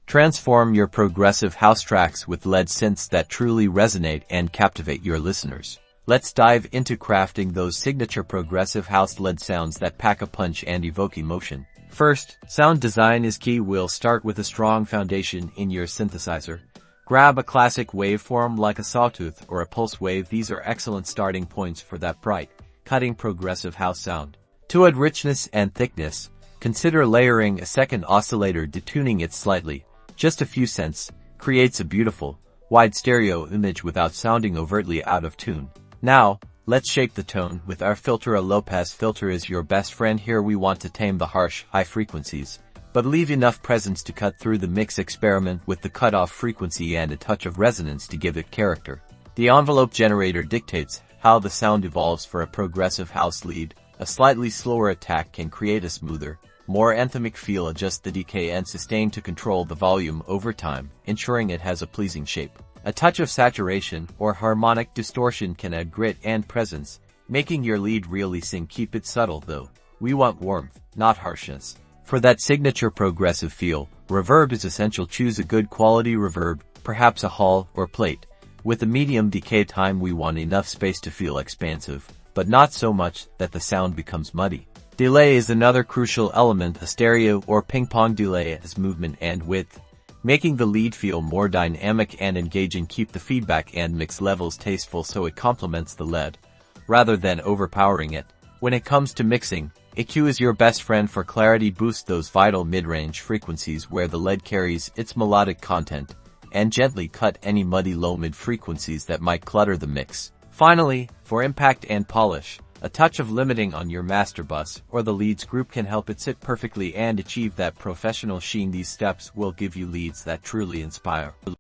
Transform your progressive house tracks with lead synths that truly resonate and captivate your listeners. Let's dive into crafting those signature progressive house lead sounds that pack a punch and evoke emotion. First, sound design is key. We'll start with a strong foundation in your synthesizer. Grab a classic waveform like a sawtooth or a pulse wave. These are excellent starting points for that bright, cutting progressive house sound. To add richness and thickness, consider layering a second oscillator. Detuning it slightly, just a few cents, creates a beautiful, wide stereo image without sounding overtly out of tune. Now, let's shape the tone with our filter. A low-pass filter is your best friend here. We want to tame the harsh, high frequencies, but leave enough presence to cut through the mix. Experiment with the cutoff frequency and a touch of resonance to give it character. The envelope generator dictates how the sound evolves for a progressive house lead. A slightly slower attack can create a smoother, more anthemic feel. Adjust the decay and sustain to control the volume over time, ensuring it has a pleasing shape. A touch of saturation or harmonic distortion can add grit and presence, making your lead really sing. Keep it subtle though. We want warmth, not harshness. For that signature progressive feel, reverb is essential. Choose a good quality reverb, perhaps a hall or plate. With a medium decay time, we want enough space to feel expansive, but not so much that the sound becomes muddy. Delay is another crucial element. A stereo or ping-pong delay adds movement and width, making the lead feel more dynamic and engaging. Keep the feedback and mix levels tasteful so it complements the lead, rather than overpowering it. When it comes to mixing, EQ is your best friend for clarity. Boost those vital mid-range frequencies where the lead carries its melodic content, and gently cut any muddy low-mid frequencies that might clutter the mix. Finally, for impact and polish, a touch of limiting on your master bus or the leads group can help it sit perfectly and achieve that professional sheen. These steps will give you leads that truly inspire.